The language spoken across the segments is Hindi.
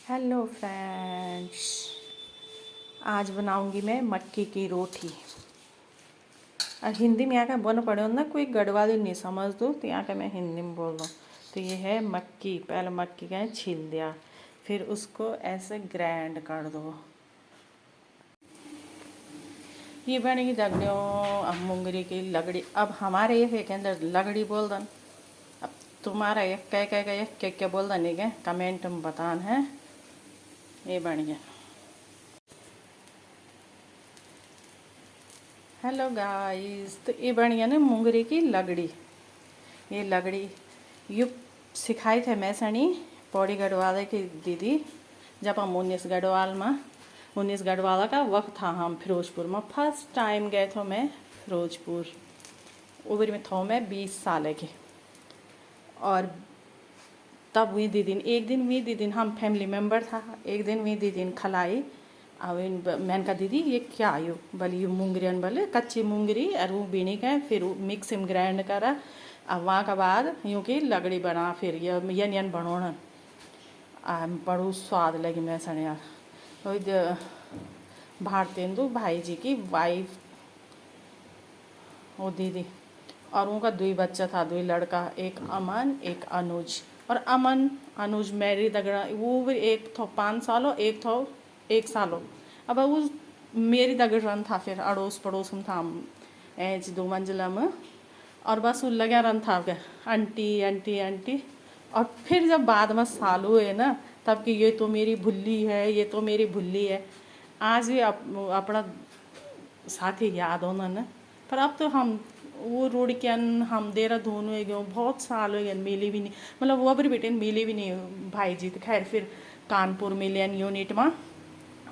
हेलो फ्रेंड्स, आज बनाऊंगी मैं मक्की की रोटी। और हिंदी में यहाँ का बन पड़े ना, कोई गढ़वाली नहीं समझ दो तो यहाँ का मैं हिंदी में बोल रहा हूँ। तो ये है मक्की। पहले मक्की का छील दिया, फिर उसको ऐसे ग्राइंड कर दो। ये बनेगी दगड़ियों अब मुंगरी की लगड़ी। अब हमारे ये के अंदर लगड़ी बोल दन, अब तुम्हारा एक क्या बोल दन क्या कमेंट में बतान है। ये बन गया। हेलो गाइस, तो ये बन गया ना मुंगरी की लगड़ी। ये लगड़ी यू सिखाई थे मैं सनी पौड़ी गढ़वाले की दीदी। जब हम 19 गढ़वाला का वक्त था, हम फिरोजपुर में फर्स्ट टाइम गए थे। मैं फिरोजपुर उबर में था, मैं 20 साल की। और तब हुई दीदी एक दिन हुई दीदी, हम फैमिली मेम्बर था। एक दिन हुई दीदी खलाई। अब मैंने कहा दीदी ये क्या आयु बोली, ये मुंगरियन बोले कच्ची मुंगरी और वो बीनी का फिर मिक्स में ग्राइंड करा। अब वहाँ के बाद यूँ की लगड़ी बना, फिर ये यन बनोना बड़ू स्वाद लगी। मैं सने यार भारतेंदु भाई जी की वाइफ वो दीदी, और उनका 2 बच्चा था, 2 लड़का, एक अमन एक अनुज। और अमन अनुज मैरी दगड़ा वो भी एक था 5 सालों, एक था 1 सालों। अब वो मेरी दगड़ रन था, फिर अड़ोस पड़ोस में था ऐच 2 मंजिला में। और बस वो लगा रन था क्या आंटी आंटी आंटी। और फिर जब बाद में सालू हुए ना, तब कि ये तो मेरी भुल्ली है, ये तो मेरी भुल्ली है। आज भी अपना साथी याद होना ना। पर अब तो हम वो रोड के हम देहरादून हो गए, बहुत साल हो गए मिली भी नहीं। मतलब वो भी बेटे मिली भी नहीं भाई जी। तो खैर फिर कानपुर मिले यूनिट में,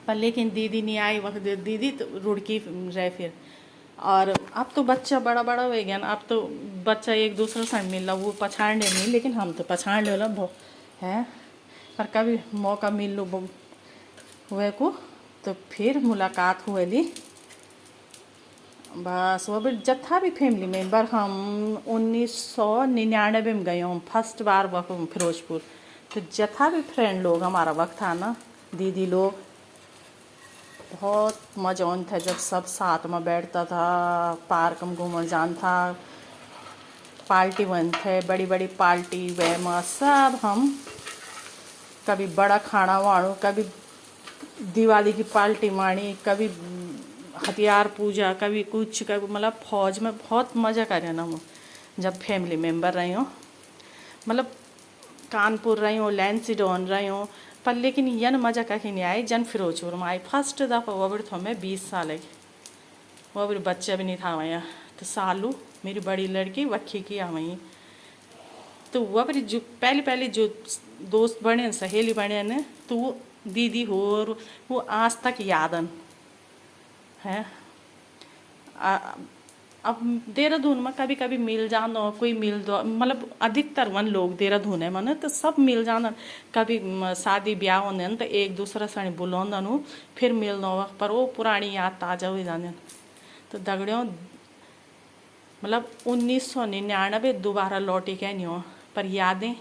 पर लेकिन दीदी नहीं आई वक्त दीदी तो रुड़की रहे फिर। और अब तो बच्चा बड़ा बड़ा हो गया ना, अब तो बच्चा एक दूसरे से मिल रहा, वो पछाड़ नहीं, लेकिन हम तो पछाड़ ले है। पर कभी मौका मिल लो हुए को तो फिर मुलाकात हुए ली। बस वो भी जत्था भी फैमिली मेम्बर हम 1999 में गए हूँ फर्स्ट बार वक्त फिरोजपुर। तो जत्था भी फ्रेंड लोग हमारा वक्त था ना, दीदी लोग, बहुत मज़ा ऑन था जब सब साथ में बैठता था, पार्क में घूमने जान था, पार्टी बन थे, बड़ी बड़ी पार्टी वे में सब हम कभी बड़ा खाना वाणु, कभी दिवाली की पार्टी माणी, कभी हथियार पूजा, कभी कुछ, कभी मतलब फौज में बहुत मज़ा करे ना वो जब फैमिली मेम्बर रही हूँ। मतलब कानपुर रही हूँ, लैंसीडॉन रही हूँ, पर लेकिन यन मज़ा कहीं नहीं आई जन फिरोजपुर में आई फर्स्ट दफ़ा। वो भी था मैं 20 साल की, वो भी बच्चा भी नहीं था वहाँ। तो सालू मेरी बड़ी लड़की वक्खी की आ वहीं। तो वह भी जो पहले जो दोस्त बने सहेली बने न, तो वो दीदी हो और वो आज तक यादन है। अब देहरादून में कभी कभी मिल जाना, कोई मिल दो, मतलब अधिकतर वन लोग देहरादून है मन, तो सब मिल जाना। कभी शादी ब्याह होने तो एक दूसरे से बुलाना, फिर मिलना, पर वो पुरानी याद ताज़ा हो जाने। तो दगड़ियों मतलब 1999 दोबारा लौटी के नहीं हो, पर यादें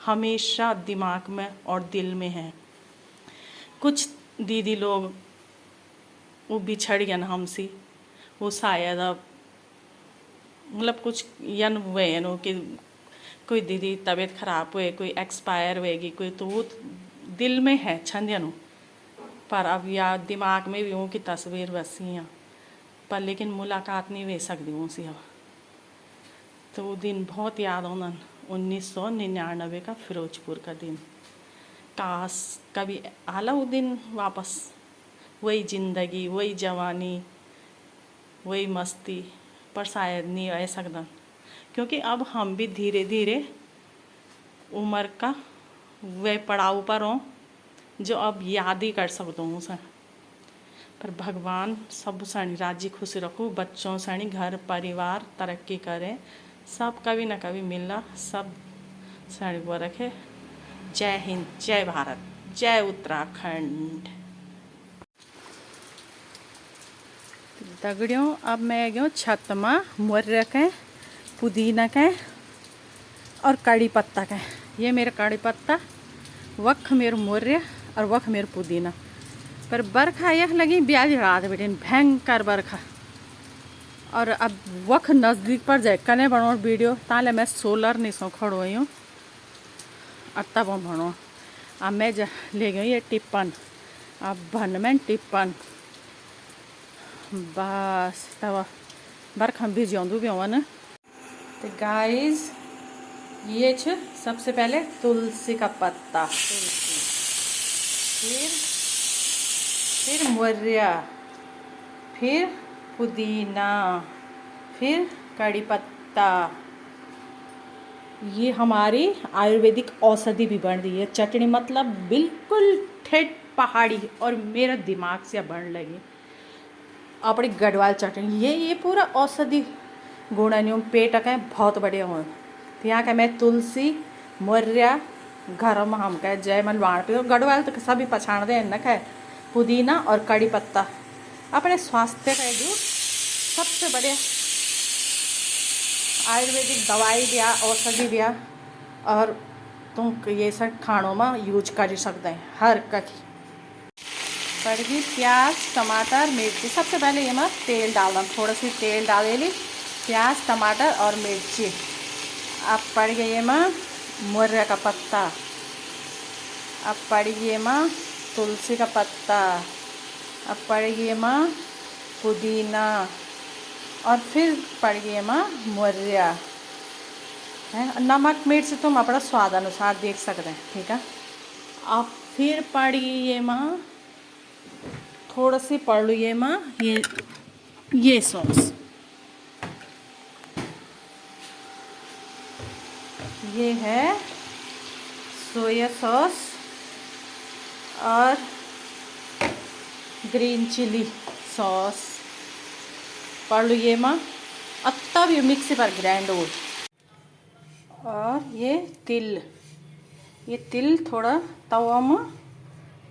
हमेशा दिमाग में और दिल में हैं। कुछ दीदी लोग वो बिछड़ गए हमसे, वो शायद अब मतलब कुछ यन हुए हैं कि कोई दीदी तबीयत ख़राब हुए, कोई एक्सपायर होएगी, कोई तो वो दिल में है छंदनु। पर अब या दिमाग में भी हूँ कि तस्वीर बसी हैं, पर लेकिन मुलाकात नहीं हो सकती उनसे अब। तो वो दिन बहुत याद होना, 1999 का फिरोजपुर का दिन। काश कभी आला वो दिन वापस, वही ज़िंदगी, वही जवानी, वही मस्ती, पर शायद नहीं आ सकता, क्योंकि अब हम भी धीरे धीरे उम्र का वे पड़ाव पर हों जो अब याद ही कर सकता हूँ सर। पर भगवान सब सानी राजी खुशी रखो, बच्चों सानी घर परिवार तरक्की करे, सब कभी ना कभी मिलना, सब सानी वो रखे। जय हिंद, जय भारत, जय उत्तराखंड। दगड़ियों अब मैं गई छत में मुर्रे के, पुदीना के और कड़ी पत्ता के। ये मेरा कड़ी पत्ता, वक्ख मेरे मुर्रे और वख मेरे पुदीना पर बरखा यख लगी ब्याज रात बेटे भयंकर बरखा। और अब वख नज़दीक पर जाए कने बनो वीडियो ताले मैं सोलर नहीं सो खड़ो हूँ और तब बनो। अब मैं ले गई ये टिप्पन अब भन में टिप्पन बस तब बरखा भी जाऊँ भी हुआ ना। तो गाइस ये सबसे पहले तुलसी का पत्ता, तुलसी, फिर मोरिया, फिर पुदीना, फिर कड़ी पत्ता। ये हमारी आयुर्वेदिक औषधि भी बन रही है। चटनी मतलब बिल्कुल ठेठ पहाड़ी और मेरा दिमाग से बन लगी अपनी गढ़वाल चटनी। ये पूरा औषधि गुण पेट का बहुत बढ़िया हो। तो यहाँ का मैं तुलसी मोरिया घर में हम कहे जयमल बाण पे गढ़वाल तो सभी पछाण दे न खाए पुदीना और कड़ी पत्ता अपने स्वास्थ्य का जो सबसे बढ़िया आयुर्वेदिक दवाई दिया औषधि दिया और तुम ये सब खानों में यूज कर सकते हैं हर कभी। पड़ गई प्याज टमाटर मिर्ची। सबसे पहले ये मैं तेल डालना, थोड़ा सी तेल डाल ली, प्याज टमाटर और मिर्ची। अब पड़ गई ये मैं मोरिया का पत्ता, अब पड़ गई मैं तुलसी का पत्ता, अब पड़ गई मैं पुदीना और फिर पड़ गई मैं मोरिया है। नमक मिर्च तुम अपना स्वाद अनुसार देख सकते हैं, ठीक है। अब फिर पड़ गई ये मैं थोड़ा सी पड़ ली ये मैं ये सॉस, ये है सोया सॉस और ग्रीन चिली सॉस पड़ लो ये माँ। और तब ये मिक्सी पर ग्राइंड हो। और ये तिल थोड़ा तवा में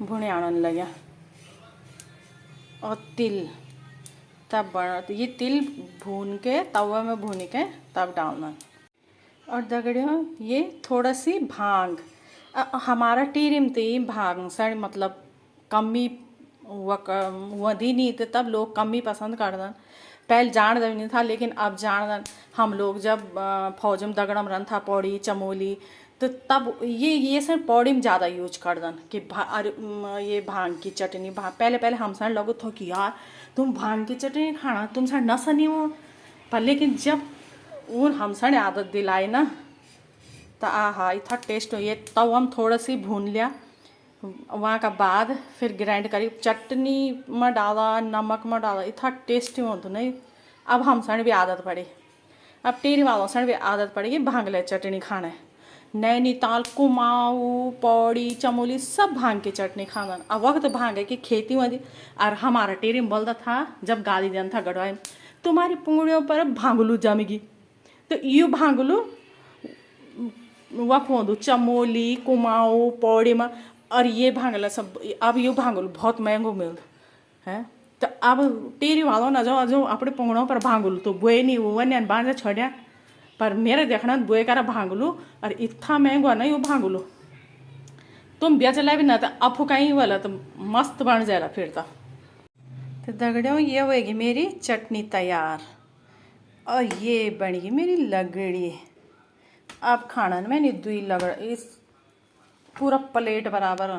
भुने आने लगा और तिल तब बना। तो ये तिल भून के तवा में भून के तब डालना। और दगड़ियों ये थोड़ा सी भांग हमारा टीरिम थी भांग सड़ मतलब कमी वधी नहीं थे तब लोग कम ही पसंद करते। पहले जान दे नहीं था लेकिन अब जान हम लोग जब फौज में दगड़म रन था पौड़ी चमोली तो तब ये सर पौड़ी में ज़्यादा यूज कर दन कि ये भांग की चटनी पहले हम सर लगो थो कि यार तुम भांग की चटनी खाना तुम सर न सनी हो पर लेकिन जब उन हम सर आदत दिलाई ना तो आहा इतना टेस्ट हो। ये तब हम थोड़ा सी भून लिया वहाँ का बाद फिर ग्राइंड करी चटनी में डाला नमक में डाला इतना टेस्टी हो तो नहीं। अब हम सण भी आदत पड़ी, अब टेरी वालों सण भी आदत पड़ेगी भांगले चटनी खाने। नैनीताल कुमाऊँ पौड़ी चमोली सब भांग की चटनी खाना। अब वक्त भांगे की खेती हुआ थी और हमारा टेरी में बोलता था जब गाली देना था गढ़वाई में तुम्हारी पुंगड़ियों पर भांगलू जमेगी। तो यू भांगलू वह चमोली कुमाऊँ पौड़ी में और ये भांगला सब अब ये भांगल बहुत महंगो मिल है। तो अब टेरी वालों ना जाओ जो अपने पुंगड़ों पर भांगलू तो बुए नहीं वो नहीं बांझा छोड़ा पर मेरे देखना बुए करा भांगलू और इतना महंगा ना ये भांगलू तुम ब्याह चला भी ना तो अफू कहीं वाला तो मस्त बन जाएगा फिर तो दगड़ियों ये होएगी मेरी चटनी तैयार और ये बनेगी मेरी लगड़ी। अब खाना में नहीं दुई लगड़ इस पूरा प्लेट बराबर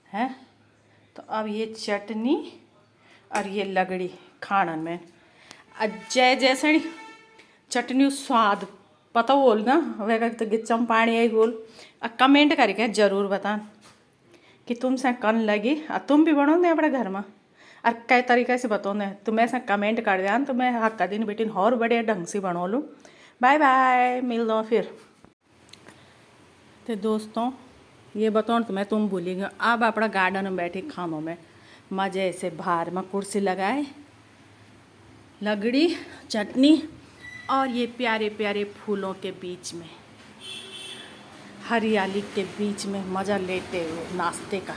है। तो अब ये चटनी और ये लगड़ी खाना में जय जैसे चटनी स्वाद पता बोल ना वह तो गिच्चम पानी आई बोल। कमेंट करके जरूर बता कि तुम से कन लगी और तुम भी बनो अपने घर में और कई तरीके से बताओ ने तुम ऐसा कमेंट कर दिया तो मैं हक का दिन बेटी और बढ़िया ढंग से बनो लूँ। बाय बाय मिल दो फिर। तो दोस्तों ये बताओ तो मैं तुम भूली गई। अब अपना गार्डन में बैठे खानों में मज़े से बाहर में कुर्सी लगाए लगड़ी चटनी और ये प्यारे प्यारे फूलों के बीच में हरियाली के बीच में मज़ा लेते हुए नाश्ते का।